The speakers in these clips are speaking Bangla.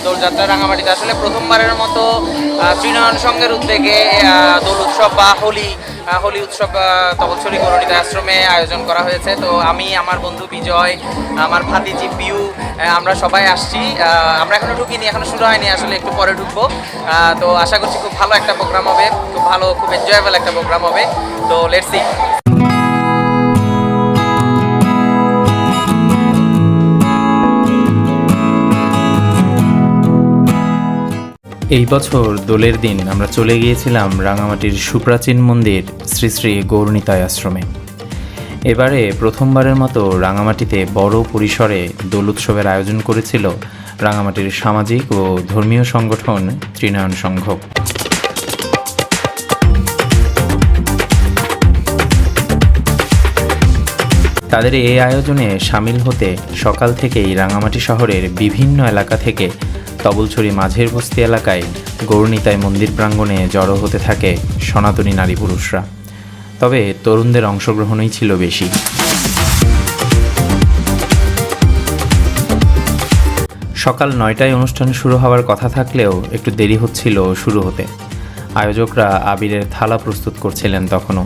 দোলযাত্রা রাঙামাটিতে আসলে প্রথমবারের মতো ত্রিনয়ন সংঘের উদ্যোগে দোল উৎসব বা হোলি উৎসব তপস্বরী গৌরনীতা আশ্রমে আয়োজন করা হয়েছে। তো আমি, আমার বন্ধু বিজয়, আমার ভাতিজি পিউ, আমরা সবাই আসছি। আমরা এখনো ঢুকিনি, এখনো শুরু হয়নি, আসলে একটু পরে ঢুকবো। তো আশা করছি খুব ভালো একটা প্রোগ্রাম হবে, খুব এনজয়েবল একটা প্রোগ্রাম হবে। তো লেটস সি। এই বছর দোলের দিন আমরা চলে গিয়েছিলাম রাঙামাটির সুপ্রাচীন মন্দির শ্রী শ্রী গৌরনীতায় আশ্রমে। এবারে প্রথমবারের মতো রাঙামাটিতে বড় পরিসরে দোল উৎসবের আয়োজন করেছিল রাঙামাটির সামাজিক ও ধর্মীয় সংগঠন ত্রিনয়ন সংঘ। তাদের এই আয়োজনে সামিল হতে সকাল থেকেই রাঙামাটি শহরের বিভিন্ন এলাকা থেকে তবলছড়ি মাঝের বস্তি এলাকায় গৌরনীতায় মন্দির প্রাঙ্গণে জড়ো হতে থাকে সনাতনী নারী পুরুষরা। তবে তরুণদের অংশগ্রহণই ছিল বেশি। সকাল 9টায় অনুষ্ঠান শুরু হওয়ার কথা থাকলেও একটু দেরি হচ্ছিল শুরু হতে। আয়োজকরা আবিরের থালা প্রস্তুত করছিলেন তখনও।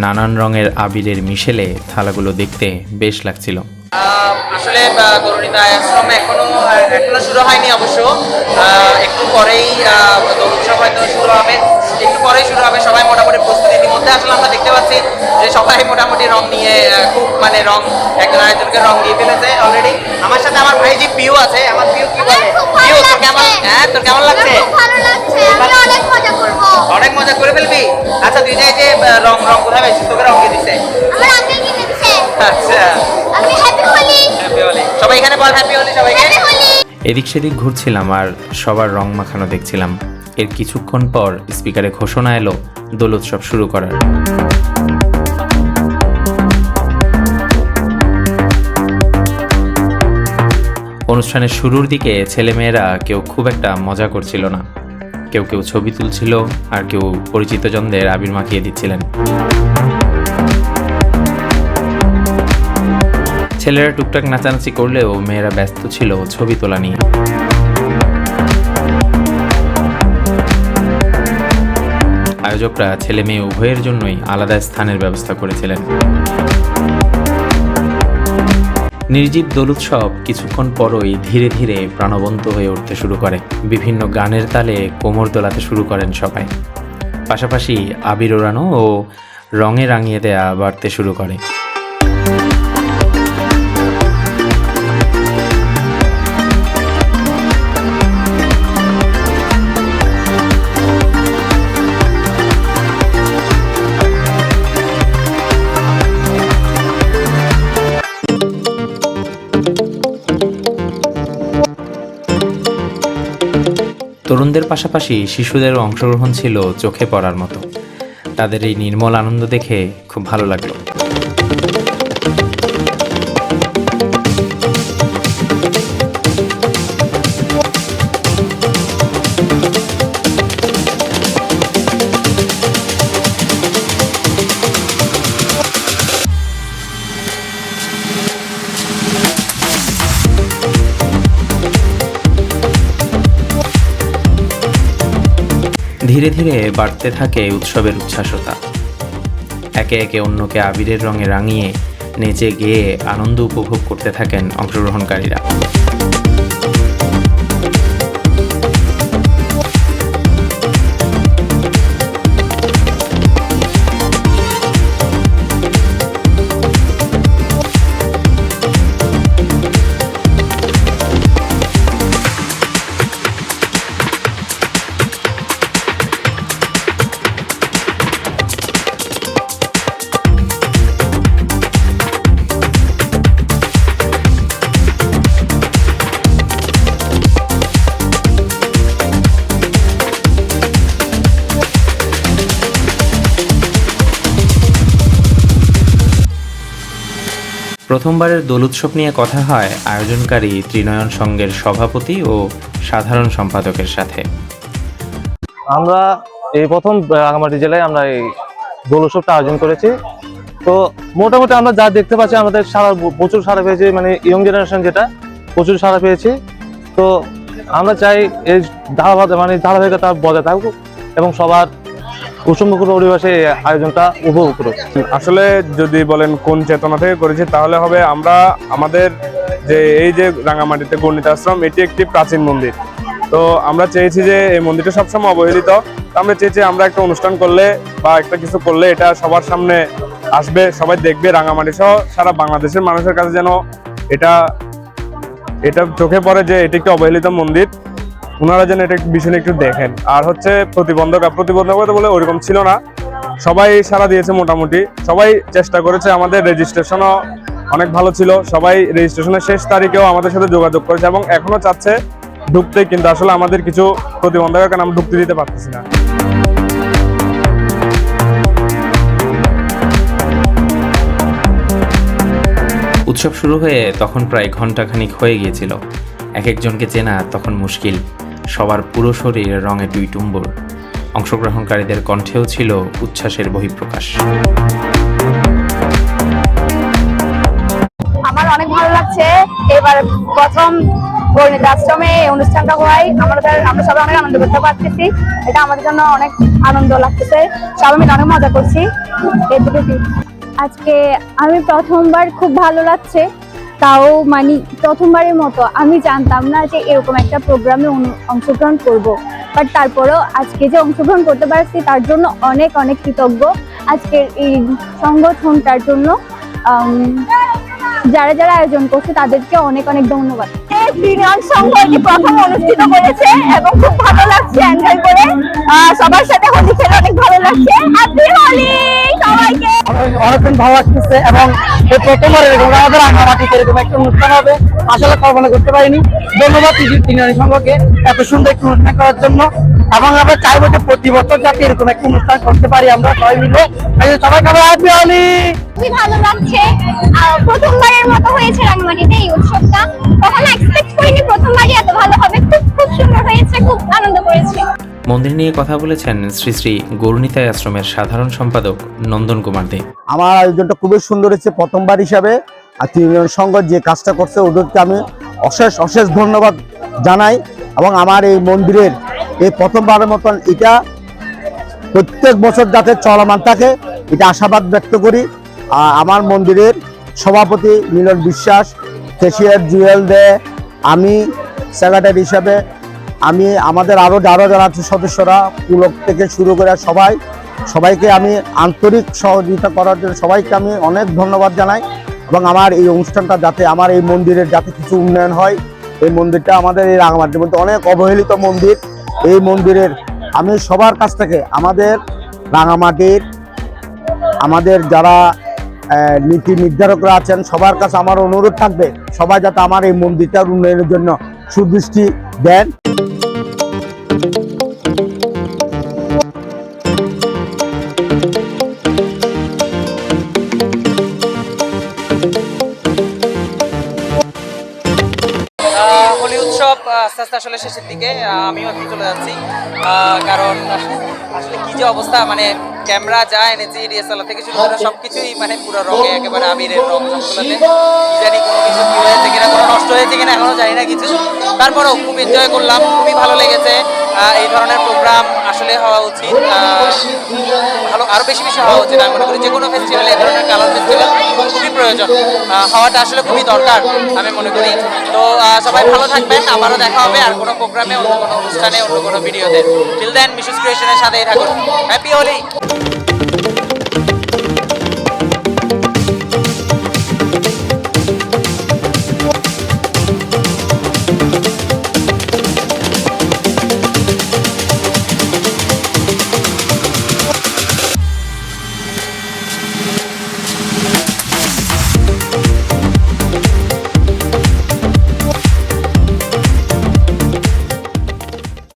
নানান রঙের আবিরের মিশেলে থালাগুলো দেখতে বেশ লাগছিল। আসলে গৌরনীতায় আশ্রমে এখনো শুরু হয়নি, অবশ্য একটু পরেই দোল উৎসব হয়তো শুরু হবে, সবাই মোটামুটি প্রস্তুতির মধ্যে। আসলে আমরা দেখতে পাচ্ছি যে সবাই মোটামুটি রং নিয়ে খুব রং, একজন আরেকজনকে রং দিয়ে ফেলেছে অলরেডি। আমার সাথে আমার ভাইজি পিউ আছে। আমার পিউ কি বলে? পিউ, তোর কেমন লাগছে? অনেক মজা করে ফেলবি। আচ্ছা, তুই যে রং কোথায় পাইছিস? তোকে রং কে দিছে? আচ্ছা, সবাই এখানে বল হ্যাপি হোলি সবাইকে। এদিক সেদিক ঘুরছিলাম আর সবার রং মাখানো দেখছিলাম। এর কিছুক্ষণ পর স্পিকারে ঘোষণা এলো দোল উৎসব শুরু করার। অনুষ্ঠানের শুরুর দিকে ছেলেমেয়েরা কেউ খুব একটা মজা করছিল না। কেউ ছবি তুলছিল আর কেউ পরিচিতজনদের আবির মাখিয়ে দিচ্ছিলেন। ছেলেরা টুকটাক নাচানাচি করলেও মেয়েরা ব্যস্ত ছিল ছবি তোলা নিয়ে। আয়োজকরা ছেলে মেয়ে উভয়ের জন্যই আলাদা স্থানের ব্যবস্থা করেছিলেন। নির্জীব দোল উৎসব কিছুক্ষণ পরই ধীরে ধীরে প্রাণবন্ত হয়ে উঠতে শুরু করে। বিভিন্ন গানের তালে কোমর দোলাতে শুরু করেন সবাই। পাশাপাশি আবির ওড়ানো ও রঙে রাঙিয়ে দেয়া বাড়তে শুরু করে। তরুণদের পাশাপাশি শিশুদেরও অংশগ্রহণ ছিল চোখে পড়ার মতো। তাদের এই নির্মল আনন্দ দেখে খুব ভালো লাগলো। ধীরে ধীরে বাড়তে থাকে উৎসবের উচ্ছ্বাসতা। একে একে অন্যকে আবিরের রঙে রাঙিয়ে নেচে গেয়ে আনন্দ উপভোগ করতে থাকেন অংশগ্রহণকারীরা। প্রথমবারের দোল উৎসব নিয়ে কথা হয় আয়োজনকারী ত্রিনয়ন সংঘের সভাপতি ও সাধারণ সম্পাদকের সাথে। আমরা এই প্রথম রাঙামাটি জেলায় আমরা এই দোল উৎসবটা আয়োজন করেছি। তো মোটামুটি আমরা যা দেখতে পাচ্ছি আমাদের প্রচুর সারা পেয়েছে, ইয়ং জেনারেশন যেটা প্রচুর সাড়া পেয়েছি। তো আমরা চাই এই ধারাবাহিকতা বজায় থাকুক এবং সবার উৎসবমুখর পরিবেশে এই আয়োজনটা উপভোগ করুক। আসলে যদি বলেন কোন চেতনা থেকে করেছি, তাহলে হবে আমরা আমাদের এই যে রাঙামাটিতে গণিতা আশ্রম, এটি একটি প্রাচীন মন্দির। তো আমরা চেয়েছি যে এই মন্দিরটা সবসময় অবহেলিত। আমরা চেয়েছি আমরা একটা অনুষ্ঠান করলে বা একটা কিছু করলে এটা সবার সামনে আসবে, সবাই দেখবে, রাঙামাটি সহ সারা বাংলাদেশের মানুষের কাছে যেন এটা চোখে পড়ে যে এটি একটি অবহেলিত মন্দির। ওনারা যেন এটা বিষয় একটু দেখেন। আর হচ্ছে প্রতিবন্ধকতা বলে ওইরকম ছিল না, সবাই সাড়া দিয়েছে, মোটামুটি সবাই চেষ্টা করেছে। আমাদের রেজিস্ট্রেশনও অনেক ভালো ছিল, সবাই রেজিস্ট্রেশনের শেষ তারিখেও আমাদের সাথে যোগাযোগ করেছে এবং এখনো চাচ্ছে ঢুকতে, কিন্তু আসলে আমাদের কিছু প্রতিবন্ধকের কারণে আমরা ঢুকতে দিতে পারতেছি না। উৎসব শুরু হয়ে তখন প্রায় ঘণ্টাখানিক হয়ে গিয়েছিল। এক একজনকে চেনা তখন মুশকিল। সবার পুরো শরীর রঙে টুইটুম্বুর। অংশগ্রহণকারীদের কণ্ঠেও ছিল উচ্ছ্বাসের বহিঃপ্রকাশ। আমার অনেক ভালো লাগছে। এবার প্রথম গণিত আশ্রমে এই অনুষ্ঠানটা হয়, আমরা সবাই অনেক আনন্দ করতে পারতেছি। এটা আমাদের জন্য অনেক আনন্দ লাগতেছে, সবাই মিলে অনেক মজা করছি। আজকে আমি প্রথমবার, খুব ভালো লাগছে। তাও মানে প্রথমবারের মতো, আমি জানতাম না যে এরকম একটা প্রোগ্রামে অংশগ্রহণ করব। বাট তারপরেও আজকে যে অংশগ্রহণ করতে পারছি তার জন্য অনেক অনেক কৃতজ্ঞ আজকের এই সংগঠনটার জন্য। যারা যারা আয়োজন করছে তাদেরকে অনেক অনেক ধন্যবাদ। ইউনিয়ন সংঘ এটি প্রথম অনুষ্ঠিত করেছে এবং খুব ভালো লাগছে এনজয় করে। সবার সাথে হোলি খেলে অনেক ভালো লাগছে। হ্যাপি হোলি সবাইকে। অনেকক্ষণ ভালো লাগতেছে এবং এই প্রথমবার এরকম আমাদের রাঙামাটিতে এরকম একটা অনুষ্ঠান হবে আসলে কল্পনা করতে পারিনি। ধন্যবাদ ইউনিয়ন সংঘকে এত সুন্দর একটি অনুষ্ঠান করার জন্য, এবং আমরা চাইবো যে প্রতি বছর যাতে এরকম একটা অনুষ্ঠান করতে পারি আমরা সবাই মিলে। সবাইকে হ্যাপি হোলি। খুবই ভালো লাগছে। প্রথমবারের মতো হয়েছে রাঙামাটিতে এই উৎসবটা, কখনো এক্সপেক্ট করিনি প্রথমবারই এত ভালো হবে। খুব সুন্দর হয়েছে, খুব আনন্দ করেছি। মন্দির নিয়ে কথা বলেছেন শ্রী শ্রী গৌরনিতাই আশ্রমের সাধারণ সম্পাদক নন্দন কুমার দে। আমার আয়োজনটা খুবই সুন্দর হয়েছে প্রথমবার হিসাবে। আর ইউনিয়ন সংঘ যে কাজটা করছে ওদেরকে আমি অশেষ অশেষ ধন্যবাদ জানাই। এবং আমার এই মন্দিরের এই প্রথমবারের মতন এটা প্রত্যেক বছর যাতে চলমান থাকে এটা আশাবাদ ব্যক্ত করি। আমার মন্দিরের সভাপতি মিলন বিশ্বাস, ক্যাশিয়ার জুয়েল দে, আমি সেক্রেটারি হিসাবে, আমি আমাদের আরও যারা আছে সদস্যরা, পুলক থেকে শুরু করে সবাইকে আমি আন্তরিক সহযোগিতা করার জন্য সবাইকে আমি অনেক ধন্যবাদ জানাই। এবং আমার এই অনুষ্ঠানটা যাতে আমার এই মন্দিরের যাতে কিছু উন্নয়ন হয়। এই মন্দিরটা আমাদের এই রাঙামাটির মধ্যে অনেক অবহেলিত মন্দির। এই মন্দিরের আমি সবার কাছ থেকে আমাদের রাঙামাটির আমাদের যারা নীতি নির্ধারকরা আছেন সবার কাছে আমার অনুরোধ থাকবে সবাই যাতে আমার এই মন্দিরটার উন্নয়নের জন্য সুদৃষ্টি দেন। হোলি উৎসব আস্তে আস্তে আসলে শেষের দিকে, আমিও এখন চলে যাচ্ছি। কারণ আসলে কি যে অবস্থা, মানে ক্যামেরা যা এনেছি, ডিএসএলআর থেকে শুরু করে সবকিছুই মানে পুরো রঙে একেবারে আবিরের রং সবগুলোতে। কি জানি কোনো কিছু কি হয়েছে কিনা, কোনো নষ্ট হয়েছে কিনা এখনো জানি না কিছু। তারপরেও খুব এনজয় করলাম, খুবই ভালো লেগেছে। এই ধরনের প্রোগ্রাম আসলে হওয়া উচিত, ভালো আরো বেশি বেশি হওয়া উচিত। আমি মনে করি যে কোনো ফেস্টিভ্যালে এই ধরনের কালার ফেস্টিভ্যাল খুবই প্রয়োজন, হওয়াটা আসলে খুবই দরকার আমি মনে করি। তো সবাই ভালো থাকবেন, আবারও দেখা হবে আর কোনো প্রোগ্রামে, অন্য কোনো অনুষ্ঠানে, অন্য কোনো ভিডিওতে। টিল দেন মিশুস ক্রিয়েশনের সাথেই থাকুন। হ্যাপি হোলি।